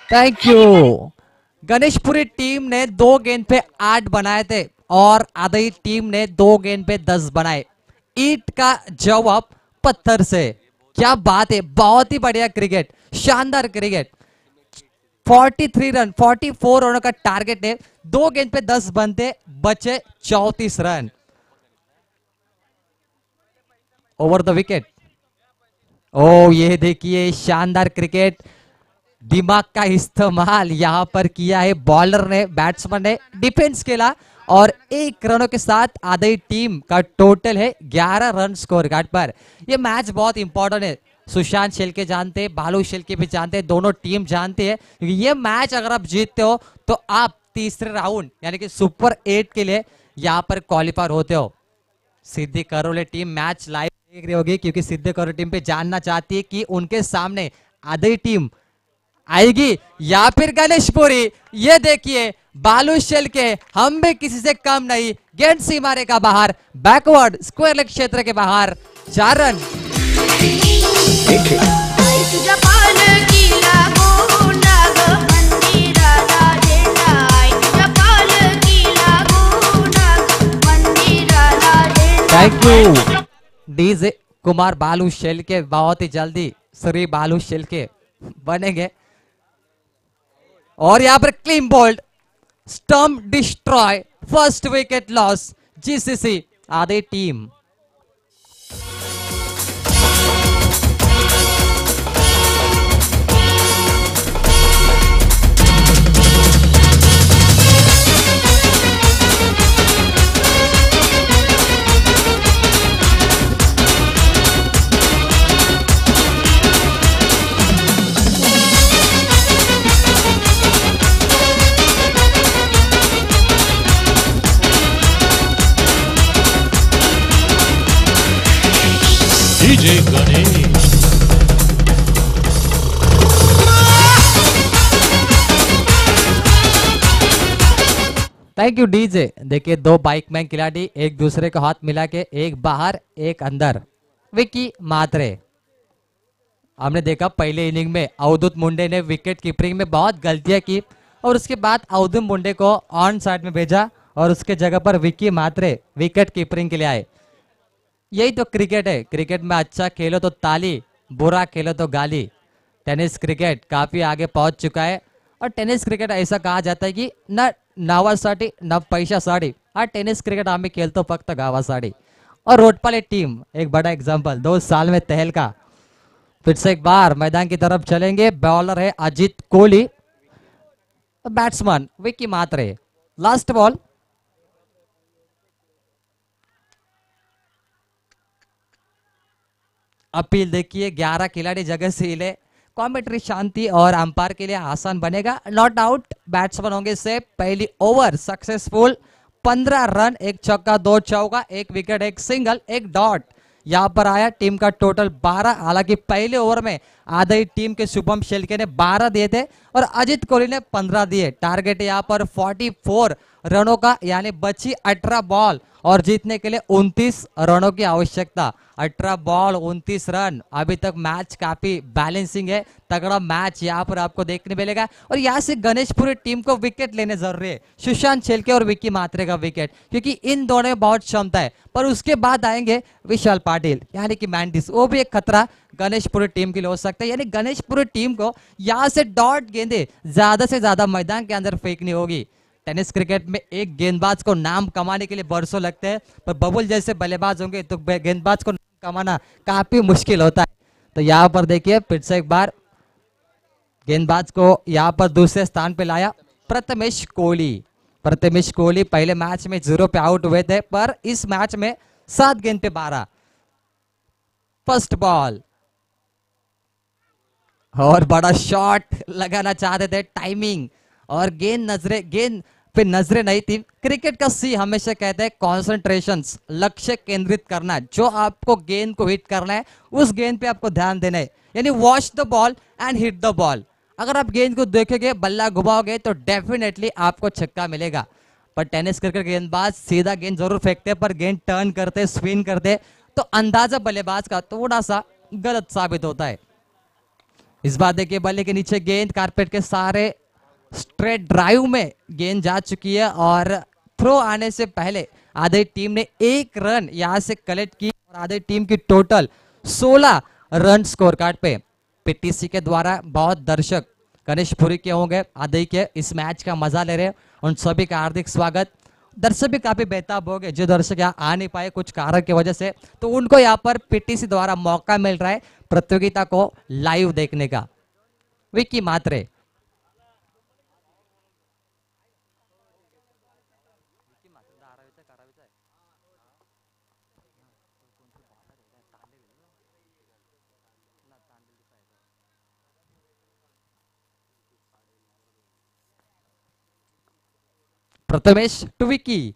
[SPEAKER 7] Thank you. Ganeshpuri team ने 2 गेंद पे 8 बनाए थे और आधी टीम ने 2 गेंद पे 10 बनाए। ईट का जवाब पत्थर से। क्या बात है, बहुत ही बढ़िया क्रिकेट, शानदार क्रिकेट। 43 रन, 44 रनों का टारगेट है। 2 गेंद पे 10 बनते, बचे 34 रन। Over the wicket. ओ ये देखिए शानदार क्रिकेट, दिमाग का इस्तेमाल यहां पर किया है बॉलर ने, बैट्समैन ने डिफेंस खेला और 1 रनों के साथ आधी टीम का टोटल है 11 रन स्कोर कार्ड पर। यह मैच बहुत इंपॉर्टेंट है। सुशांत शेल्के जानते हैं, बालू शेल्के भी जानते हैं, दोनों टीम जानते हैं क्योंकि ये मैच अगर आप जीतते हो तो आप तीसरे राउंड यानी कि सुपर 8 के लिए यहां पर क्वालिफायर होते हो। सिद्धि करोले टीम मैच लाइव देख रही होगी क्योंकि सिद्धि करोले टीम पे जानना चाहती है कि उनके सामने आधी टीम आएगी या फिर गणेशपुरी। ये देखिए बालू शेल्के, हम भी किसी से कम नहीं। गेंद सीमारे का बाहर, बैकवर्ड स्क्वायर लेग क्षेत्र के बाहर, 4 run. Thank you DJ Kumar. बालू शेल्के बहुत ही जल्दी श्री बालू शेल्के बनेंगे और यहां पर clean bowled, stump destroy, first wicket loss, GCC आधी टीम।
[SPEAKER 8] DJ Ganesh.
[SPEAKER 7] Thank you DJ. देखिए 2 बाइकमैन खिलाड़ी एक दूसरे को हाथ मिला के, एक बाहर एक अंदर। विकी मात्रे, हमने देखा पहले इनिंग में अवधूत मुंडे ने विकेट कीपिंग में बहुत गलतियां की और उसके बाद अवधूत मुंडे को ऑन साइड में भेजा और उसके जगह पर विकी मात्रे विकेट कीपिंग के लिए आए। यही तो क्रिकेट है। क्रिकेट में अच्छा खेलो तो ताली, बुरा खेलो तो गाली। टेनिस क्रिकेट काफी आगे पहुंच चुका है और टेनिस क्रिकेट ऐसा कहा जाता है कि न नावासाठी ना पैशासाठी. हा टेनिस क्रिकेट आम्ही खेळतो फक्त गावासाठी. और रोटपाले टीम एक बड़ा एग्जाम्पल 2 साल में तहलका. फिर से एक बार मैदान की तरफ चलेंगे. बॉलर है Ajit Kohli, batsman Vicky Matre. Last ball. Appeal देखिए 11 खिलाड़ी जगह से हिले. कॉमेंट्री शांति और अंपायर के लिए आसान बनेगा. नॉट आउट बैट्समैन होंगे से पहली ओवर सक्सेसफुल. 15 रन, 1 छक्का 2 चौका, 1 विकेट 1 सिंगल 1 डॉट यहाँ पर आया. टीम का टोटल 12. हालांकि पहले ओवर में आधी टीम के शुभम शेलके ने 12 दिए थे और अजित कोहली ने 15 दिए. टारगेट यहाँ पर 44 रनों का, यानी बची 18 बॉल और जीतने के लिए 29 रनों की आवश्यकता. 18 बॉल 29 रन. अभी तक मैच काफी बैलेंसिंग है. तगड़ा मैच यहाँ पर आपको देखने मिलेगा. और यहाँ से गणेशपुरी टीम को विकेट लेने जरूरी है. सुशांत शेलके और विकी मात्रे का विकेट, क्योंकि इन दोनों में बहुत क्षमता है. पर उसके बाद आएंगे विशाल पाटिल यानी कि मैंडिस. वो भी एक खतरा गणेशपुरी टीम के लिए हो सकता है. यानी गणेशपुरी टीम को यहाँ से डॉट गेंदे ज्यादा से ज्यादा मैदान के अंदर फेंकनी होगी. टेनिस क्रिकेट में एक गेंदबाज को नाम कमाने के लिए बरसों लगते हैं, पर बबुल जैसे बल्लेबाज होंगे तो गेंदबाज को नाम कमाना काफी मुश्किल होता है. तो यहाँ पर देखिए फिर से एक बार गेंदबाज को यहाँ पर दूसरे स्थान पे लाया प्रथमेश कोहली. प्रथमेश कोहली पहले मैच में 0 पे आउट हुए थे, पर इस मैच में 7 गेंद पे 12. फर्स्ट बॉल और बड़ा शॉट लगाना चाहते थे. टाइमिंग और गेंद पे नजरें नहीं थी. क्रिकेट का सी हमेशा कहते हैं कॉन्सेंट्रेशन, लक्ष्य केंद्रित करना. जो आपको गेंद को हिट करना है उस गेंद पे आपको ध्यान देना है. यानी watch the ball and hit the ball. अगर आप गेंद को देखेंगे, बल्ला घुमाओगे तो डेफिनेटली आपको छक्का मिलेगा. पर टेनिस क्रिकेट गेंदबाज सीधा गेंद जरूर फेंकते, पर गेंद टर्न करते, स्पिन करते, तो अंदाजा बल्लेबाज का थोड़ा सा गलत साबित होता है. इस बार देखिए बल्ले के नीचे गेंद कारपेट के सारे स्ट्रेट ड्राइव में गेंद जा चुकी है और थ्रो आने से पहले आधे टीम ने 1 रन यहां से कलेक्ट की और आधे टीम की टोटल 16 रन स्कोर कार्ड पे. पीटीसी के द्वारा बहुत दर्शक गणेशपुरी के होंगे, आधे के इस मैच का मजा ले रहे हैं. उन सभी का हार्दिक स्वागत. दर्शक भी काफी बेताब हो गए. जो दर्शक यहाँ आ नहीं पाए कुछ कारण की वजह से, तो उनको यहाँ पर पीटीसी द्वारा मौका मिल रहा है प्रतियोगिता को लाइव देखने का. Vicky Matre Prathamesh to Vicky.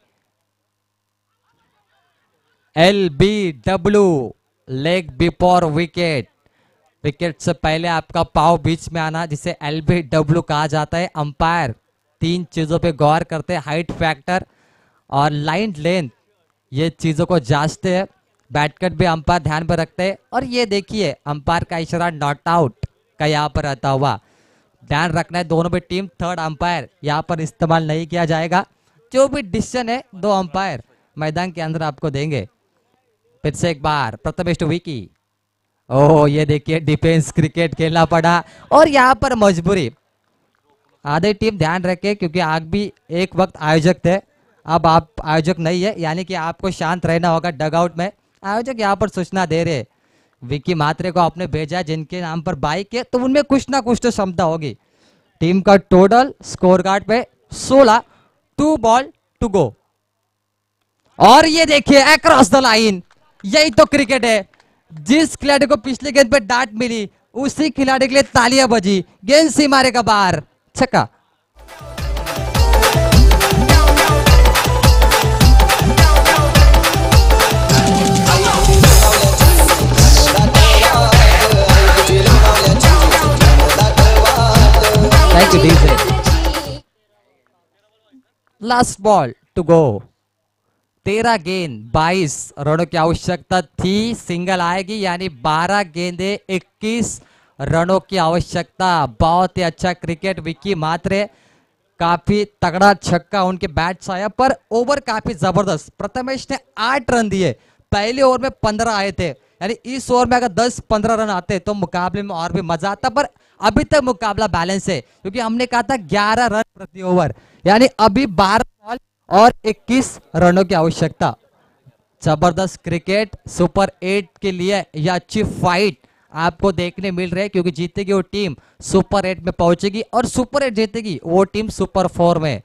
[SPEAKER 7] LBW leg before wicket. Wicket से पहले आपका पाव बीच में आना, जिसे LBW कहा जाता है. अंपायर 3 चीजों पे गौर करते हैं, हाइट फैक्टर और लाइन लेंथ. ये चीजों को जांचते हैं. बैट कट भी अंपायर ध्यान पर रखते हैं. और ये देखिए अंपायर का इशारा नॉट आउट का यहाँ पर रहता हुआ. ध्यान रखना है दोनों भी टीम थर्ड अंपायर यहाँ पर इस्तेमाल नहीं किया जाएगा. जो भी डिसीजन है 2 अंपायर मैदान के अंदर आपको देंगे. फिर से एक बार प्रथमेश टू विकी. ओह ये देखिए डिफेंस क्रिकेट खेलना पड़ा और यहाँ पर मजबूरी. आधे टीम ध्यान रखे क्योंकि आप भी एक वक्त आयोजक थे, अब आप आयोजक नहीं है, यानी कि आपको शांत रहना होगा डगआउट में. आयोजक यहाँ पर सूचना दे रहे. विकी मात्रे को आपने भेजा जिनके नाम पर बाइक है, तो उनमें कुछ ना कुछ तो क्षमता होगी. टीम का टोटल स्कोर कार्ड पे 16. 2 बॉल टू गो. और ये देखिए अक्रॉस द लाइन. यही तो क्रिकेट है. जिस खिलाड़ी को पिछले गेंद पे डांट मिली उसी खिलाड़ी के लिए तालियां बजी. गेंद सीमारे का बाहर, छक्का. Thank you DJ. Last ball to go. 13 गेंद 22 रनों की आवश्यकता थी. सिंगल आएगी यानी 12 गेंदे 21 रनों की आवश्यकता. बहुत ही अच्छा क्रिकेट. विकी मात्रे काफी तगड़ा छक्का उनके बैट से आया, पर ओवर काफी जबरदस्त. प्रथमेश ने 8 रन दिए. पहले ओवर में 15 आए थे, यानी इस ओवर में अगर 10-15 रन आते तो मुकाबले में और भी मजा आता. पर अभी तक मुकाबला बैलेंस है क्योंकि हमने कहा था 11 रन प्रति ओवर, यानी अभी 12 बॉल और 21 रनों की आवश्यकता। जबरदस्त क्रिकेट सुपर 8 के लिए यह अच्छी फाइट आपको देखने मिल रही है, क्योंकि जीतेगी वो टीम सुपर 8 में पहुंचेगी और सुपर 8 जीतेगी वो टीम सुपर 4 में।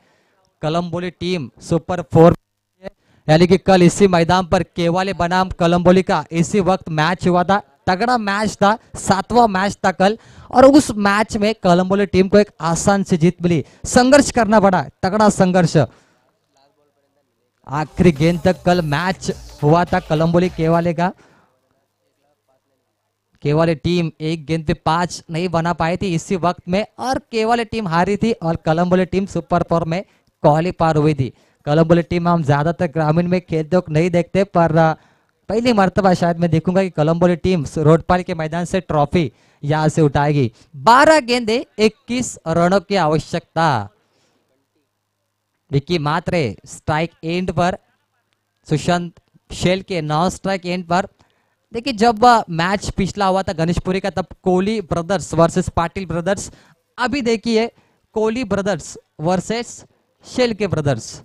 [SPEAKER 7] कलम्बोली टीम सुपर 4 में, यानी कि कल इसी मैदान पर केवाले बनाम कलम्बोली का इसी वक्त मैच हुआ था। तगड़ा मैच था, 7वां मैच था कल, और उस मैच में कलम्बोली टीम को एक आसान से जीत मिली। संघर्ष करना पड़ा, तगड़ा संघर्ष, आखिरी गेंद तक कल मैच हुआ था कलम्बोली केवाले का। केवाले टीम एक गेंद पे 5 नहीं बना पाई थी इसी वक्त में, और केवाले टीम हारी थी और कलम्बोली टीम सुपर 4 में क्वालीफाई हुई थी। कलम्बोली टीम हम ज्यादातर ग्रामीण में खेलते नहीं देखते, पर पहली मर्तबा शायद मैं देखूंगा कि कलम्बोली टीम रोडपाल के मैदान से ट्रॉफी यहां से उठाएगी। 12 गेंदे 21 रनों की आवश्यकता। विक्की मात्रे स्ट्राइक एंड पर, सुशांत शेल के 9 स्ट्राइक एंड पर। देखिए जब मैच पिछला हुआ था गणेशपुरी का, तब Kohli brothers versus Patil brothers. अभी देखिए कोहली ब्रदर्स वर्सेस शेल के ब्रदर्स।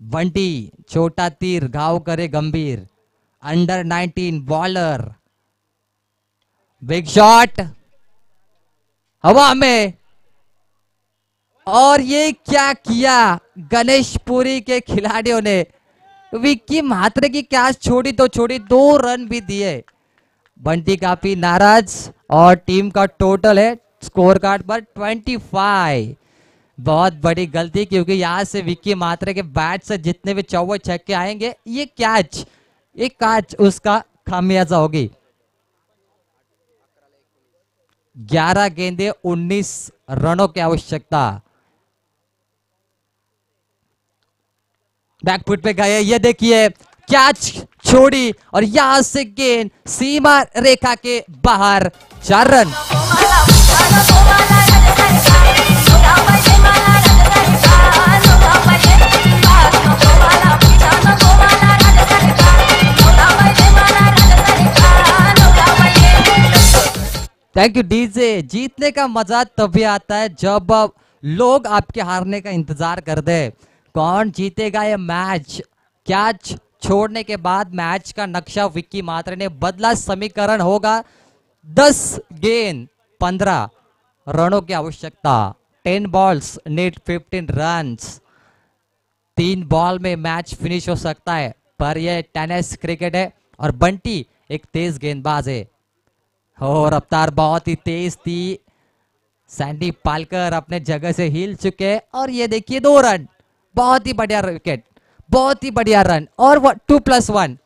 [SPEAKER 7] बंटी छोटा तीर घाव करे गंभीर, अंडर 19 बॉलर, बिग शॉट हवा में, और ये क्या किया गणेशपुरी के खिलाड़ियों ने। विक्की मात्रे की कैच छोड़ी तो छोड़ी, 2 रन भी दिए। बंटी काफी नाराज और टीम का टोटल है स्कोर कार्ड पर 25। बहुत बड़ी गलती, क्योंकि यहां से विक्की मात्रे के बैट से जितने भी चौवे छक्के आएंगे, ये कैच उसका खामियाजा होगी। 11 गेंदे 19 रनों की आवश्यकता। बैकफुट पे गए, ये देखिए कैच छोड़ी और यहां से गेंद सीमा रेखा के बाहर, 4 रन। Thank you DJ. जीतने का मजा तभी आता है जब लोग आपके हारने का इंतजार करते हैं। कौन जीतेगा ये मैच? कैच छोड़ने के बाद मैच का नक्शा विक्की मात्रे ने बदला। समीकरण होगा 10 गेंद 15 रनों की आवश्यकता। 10 बॉल्स नीड 15 रन्स। 3 बॉल में मैच फिनिश हो सकता है, पर यह टेनिस क्रिकेट है और बंटी एक तेज गेंदबाज है और रफ्तार बहुत ही तेज थी। सैंडी पालकर अपने जगह से हिल चुके और ये देखिए 2 रन, बहुत ही बढ़िया विकेट, बहुत ही बढ़िया रन और 2+1।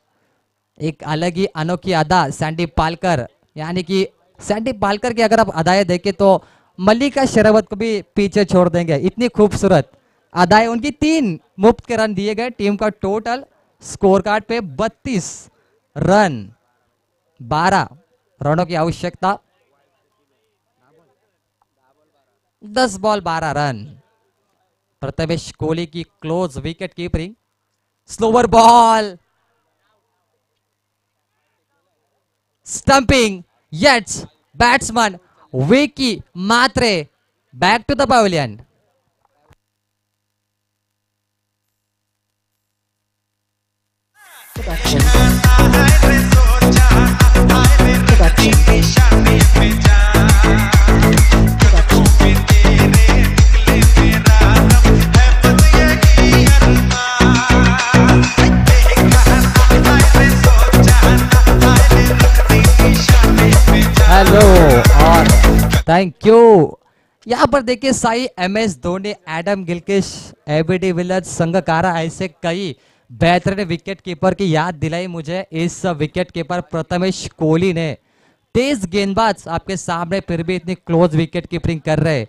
[SPEAKER 7] एक अलग ही अनोखी अदा सैंडी पालकर, यानी कि सैंडी पालकर की अगर आप अदाएं देखें तो मल्लिका शेरावत को भी पीछे छोड़ देंगे, इतनी खूबसूरत अदाएं उनकी। 3 मुफ्त के रन दिए गए। टीम का टोटल स्कोर कार्ड पे 32 रन, 12 रनों की आवश्यकता। 10 बॉल 12 रन। प्रथमेश कोहली की close wicket keeping. Slower ball, stumping, येट्स batsman Vicky Mhatre back to the pavilion. Hello और थैंक यू। यहाँ पर देखिए साई MS Dhoni, Adam Gilchrist, AB de Villiers, Sangakkara, ऐसे कई बेहतरीन विकेट कीपर की याद दिलाई मुझे इस विकेट कीपर प्रथमेश कोहली ने। तेज गेंदबाज आपके सामने, फिर भी इतनी क्लोज विकेट कीपिंग कर रहे।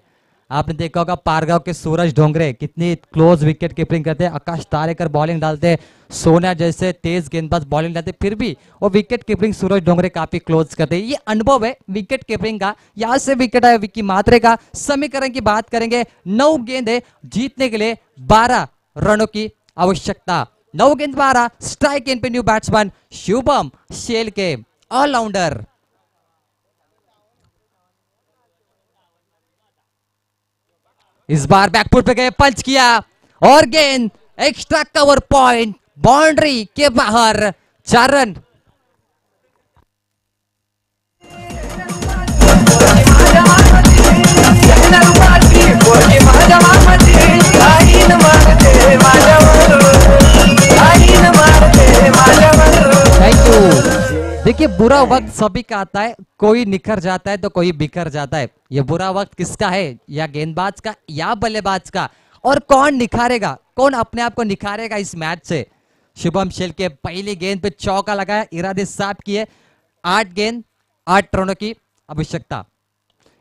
[SPEAKER 7] आपने देखा होगा पारगांव के सूरज ढोंगरे कितनी क्लोज विकेट कीपिंग करते हैं, आकाश तारेकर बॉलिंग डालते हैं, सोनिया जैसे तेज गेंदबाज बॉलिंग डालते, फिर भी वो विकेट कीपिंग सूरज ढोंगरे काफी क्लोज करते हैं। ये अनुभव है विकेट कीपिंग का। यहाँ से विकेट आया विक्की मात्रे का। समीकरण की बात करेंगे, 9 गेंदे जीतने के लिए 12 रनों की आवश्यकता। 9 गेंद 12 स्ट्राइक इन पे new batsman Shubham Shelke allrounder. इस बार बैकफुट पे गए, पंच किया और गेंद एक्स्ट्रा कवर पॉइंट बाउंड्री के बाहर, 4 रन। Thank you. देखिए बुरा वक्त सभी का आता है, कोई निखर जाता है तो कोई बिखर जाता है। ये बुरा वक्त किसका है, या गेंदबाज का या बल्लेबाज का, और कौन निखारेगा, कौन अपने आप को निखारेगा इस मैच से। शुभम शेलके पहली गेंद पे चौका लगाया, इरादे साफ किए, 8 गेंद 8 रनों की आवश्यकता।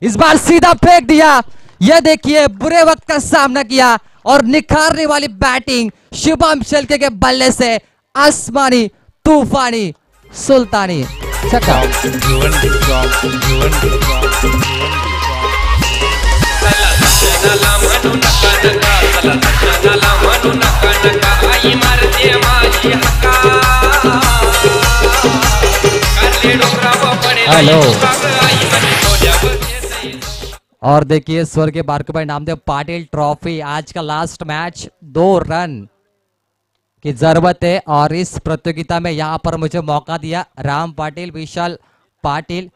[SPEAKER 7] इस बार सीधा फेंक दिया, यह देखिए बुरे वक्त का सामना किया और निखारने वाली बैटिंग शुभम शेलके के बल्ले से आसमानी तूफानी सुल्तानी छक्का। हेलो। और देखिए स्वर्गीय बारकूभाई नामदेव पाटिल ट्रॉफी, आज का लास्ट मैच, 2 रन की जरूरत है। और इस प्रतियोगिता में यहाँ पर मुझे मौका दिया राम पाटिल, विशाल पाटिल,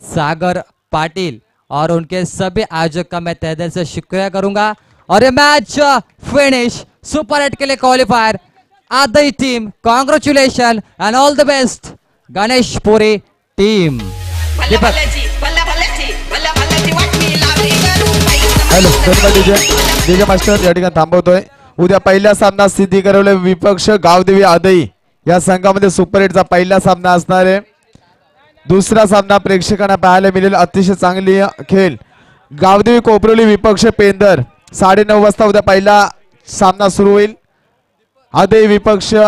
[SPEAKER 7] सागर पाटिल और उनके सभी आयोजक का मैं तहे दिल से शुक्रिया करूंगा। और ये मैच फिनिश, सुपर 8 के लिए क्वालिफायर आदि team, congratulation and all the best Ganeshpuri team.
[SPEAKER 1] Hello, धन्यवाद डीजे मास्टर, या ठिकाणी थांबवतोय। उद्या पहिला सामना सिद्धी करवले विपक्ष गावदेवी आदई या संघामध्ये सुपर 8 चा पहिला सामना असणार आहे। दुसरा सामना प्रेक्षकांना पाहायला मिळेल, अतिशय चांगली खेळ, गावदेवी कोपरोली विपक्ष पेंदर, 9:30 वाजता उद्या पहिला सामना सुरू होईल। आदई विपक्ष